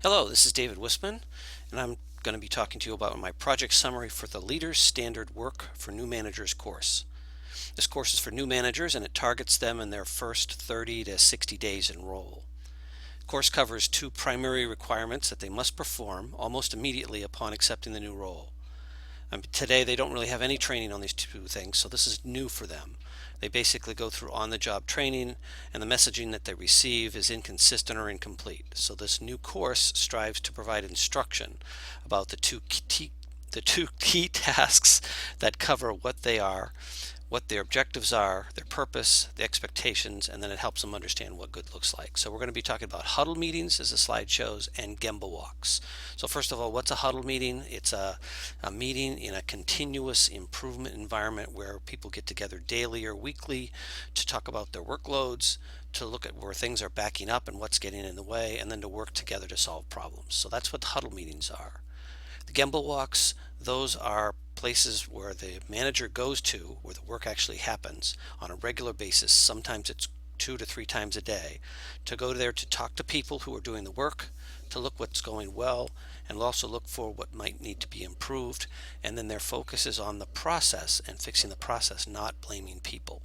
Hello, this is David Wisman, and I'm going to be talking to you about my project summary for the Leaders Standard Work for New Managers course. This course is for new managers and it targets them in their first 30 to 60 days in role. The course covers two primary requirements that they must perform almost immediately upon accepting the new role. Today they don't really have any training on these two things, so this is new for them. They basically go through on-the-job training, and the messaging that they receive is inconsistent or incomplete. So this new course strives to provide instruction about the two key tasks that cover what they are, what their objectives are, their purpose, the expectations, and then it helps them understand what good looks like. So we're going to be talking about huddle meetings, as the slide shows, and Gemba walks. So first of all, what's a huddle meeting? It's a meeting in a continuous improvement environment where people get together daily or weekly to talk about their workloads, to look at where things are backing up and what's getting in the way, and then to work together to solve problems. So that's what huddle meetings are. The Gemba walks, those are places where the manager goes to, where the work actually happens on a regular basis. Sometimes it's 2 to 3 times a day, to go there to talk to people who are doing the work, to look what's going well, and also look for what might need to be improved. And then their focus is on the process and fixing the process, not blaming people.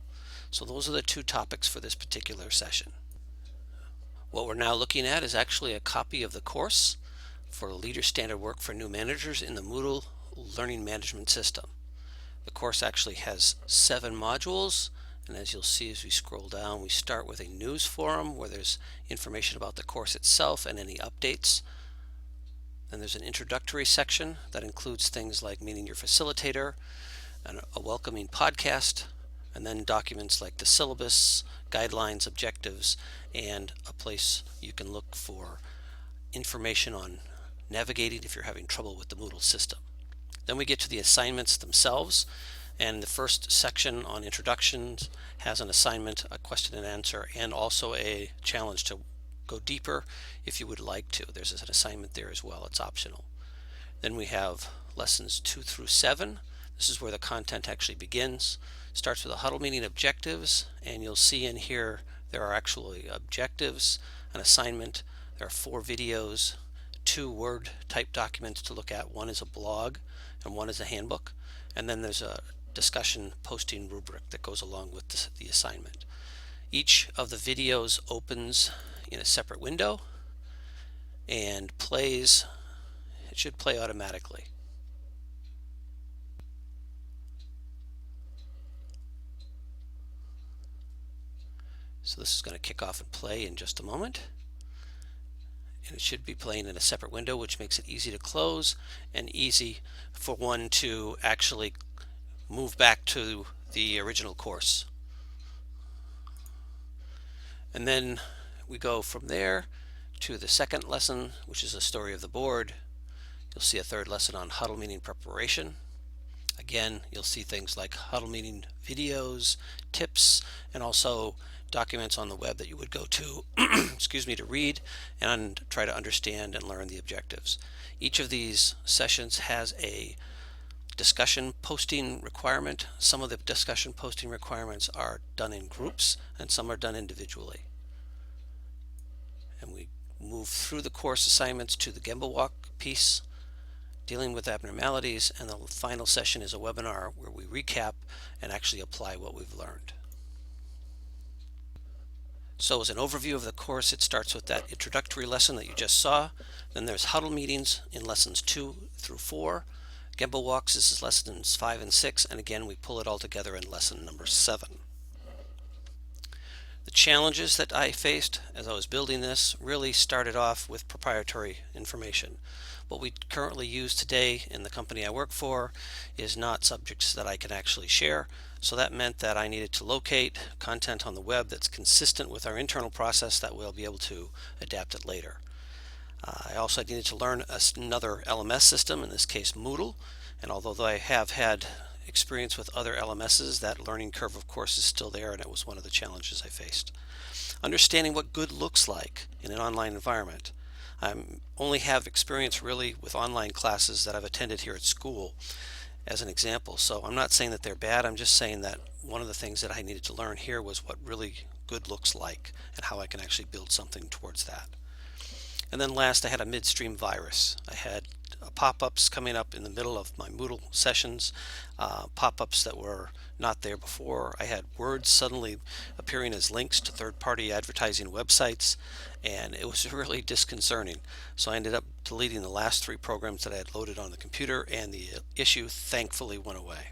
So those are the two topics for this particular session. What we're now looking at is actually a copy of the course for Leader Standard Work for New Managers in the Moodle Learning Management System. The course actually has 7 modules, and as you'll see as we scroll down, we start with a news forum where there's information about the course itself and any updates. Then there's an introductory section that includes things like meeting your facilitator, and a welcoming podcast, and then documents like the syllabus, guidelines, objectives, and a place you can look for information on navigating if you're having trouble with the Moodle system. Then we get to the assignments themselves, and the first section on introductions has an assignment, a question and answer, and also a challenge to go deeper if you would like to. There's an assignment there as well, it's optional. Then we have lessons 2 through 7. This is where the content actually begins. Starts with the huddle meeting objectives, and you'll see in here there are actually objectives, an assignment, there are 4 videos, 2 Word type documents to look at. One is a blog and one is a handbook, and then there's a discussion posting rubric that goes along with the assignment. Each of the videos opens in a separate window and plays. It should play automatically. So this is going to kick off and play in just a moment. And it should be playing in a separate window, which makes it easy to close and easy for one to actually move back to the original course. And then we go from there to the second lesson, which is a story of the board. You'll see a third lesson on huddle meeting preparation. Again, you'll see things like huddle meeting videos, tips, and also documents on the web that you would go to excuse me, to read and try to understand and learn the objectives. Each of these sessions has a discussion posting requirement. Some of the discussion posting requirements are done in groups and some are done individually. And we move through the course assignments to the Gemba walk piece, dealing with abnormalities, and the final session is a webinar where we recap and actually apply what we've learned. So as an overview of the course, it starts with that introductory lesson that you just saw. Then there's huddle meetings in lessons 2 through 4. Gemba walks, this is lessons 5 and 6, and again we pull it all together in lesson number 7. The challenges that I faced as I was building this really started off with proprietary information. What we currently use today in the company I work for is not subjects that I can actually share, so that meant that I needed to locate content on the web that's consistent with our internal process that we'll be able to adapt it later. I also needed to learn another LMS system, in this case Moodle, and although I have had experience with other LMSs, that learning curve of course is still there, and it was one of the challenges I faced. Understanding what good looks like in an online environment. I only have experience really with online classes that I've attended here at school as an example, so I'm not saying that they're bad, I'm just saying that one of the things that I needed to learn here was what really good looks like and how I can actually build something towards that. And then last, I had a midstream virus. I had pop-ups coming up in the middle of my Moodle sessions, pop-ups that were not there before. I had words suddenly appearing as links to third-party advertising websites, and it was really disconcerting. So I ended up deleting the last 3 programs that I had loaded on the computer, and the issue thankfully went away.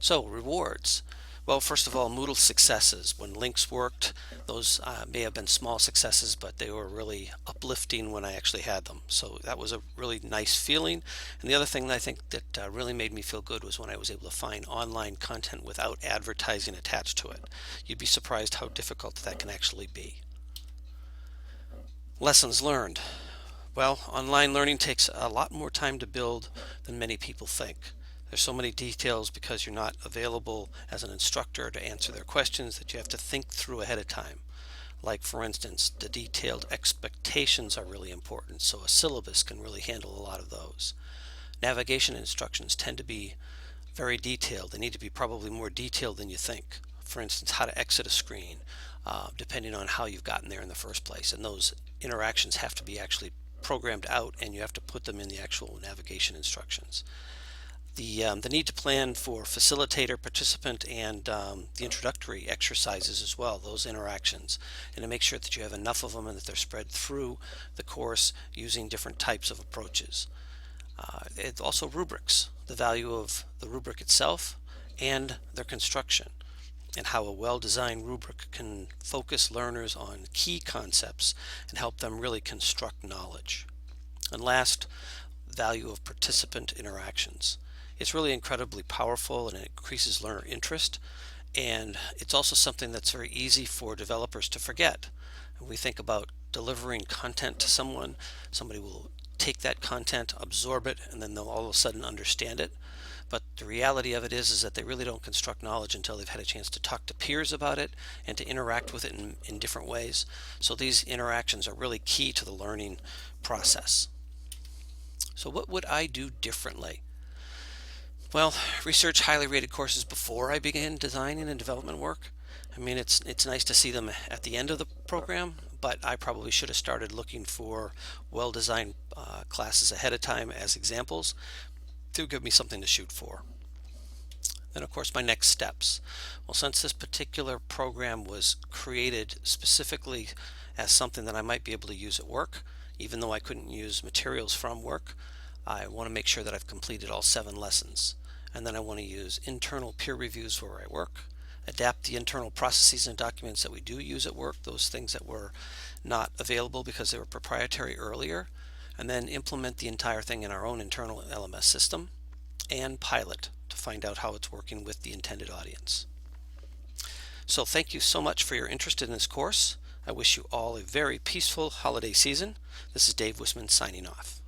So, rewards. Well, first of all, Moodle successes. When links worked, those may have been small successes, but they were really uplifting when I actually had them. So that was a really nice feeling. And the other thing that I think that really made me feel good was when I was able to find online content without advertising attached to it. You'd be surprised how difficult that can actually be. Lessons learned. Well, online learning takes a lot more time to build than many people think. There's so many details because you're not available as an instructor to answer their questions that you have to think through ahead of time. Like, for instance, the detailed expectations are really important, so a syllabus can really handle a lot of those. Navigation instructions tend to be very detailed. They need to be probably more detailed than you think. For instance, how to exit a screen, depending on how you've gotten there in the first place. And those interactions have to be actually programmed out, and you have to put them in the actual navigation instructions. The need to plan for facilitator, participant, and the introductory exercises as well, those interactions, and to make sure that you have enough of them and that they're spread through the course using different types of approaches. It's also rubrics, the value of the rubric itself and their construction, and how a well-designed rubric can focus learners on key concepts and help them really construct knowledge. And last, value of participant interactions. It's really incredibly powerful and it increases learner interest, and it's also something that's very easy for developers to forget. When we think about delivering content to someone, somebody will take that content, absorb it, and then they'll all of a sudden understand it. But the reality of it is that they really don't construct knowledge until they've had a chance to talk to peers about it and to interact with it in different ways. So these interactions are really key to the learning process. So what would I do differently? Well, research highly rated courses before I began designing and development work. I mean, it's nice to see them at the end of the program, but I probably should have started looking for well-designed classes ahead of time as examples to give me something to shoot for. Then, of course, my next steps. Well, since this particular program was created specifically as something that I might be able to use at work, even though I couldn't use materials from work, I want to make sure that I've completed all 7 lessons. And then I want to use internal peer reviews where I work, adapt the internal processes and documents that we do use at work, those things that were not available because they were proprietary earlier, and then implement the entire thing in our own internal LMS system, and pilot to find out how it's working with the intended audience. So thank you so much for your interest in this course. I wish you all a very peaceful holiday season. This is Dave Wisman signing off.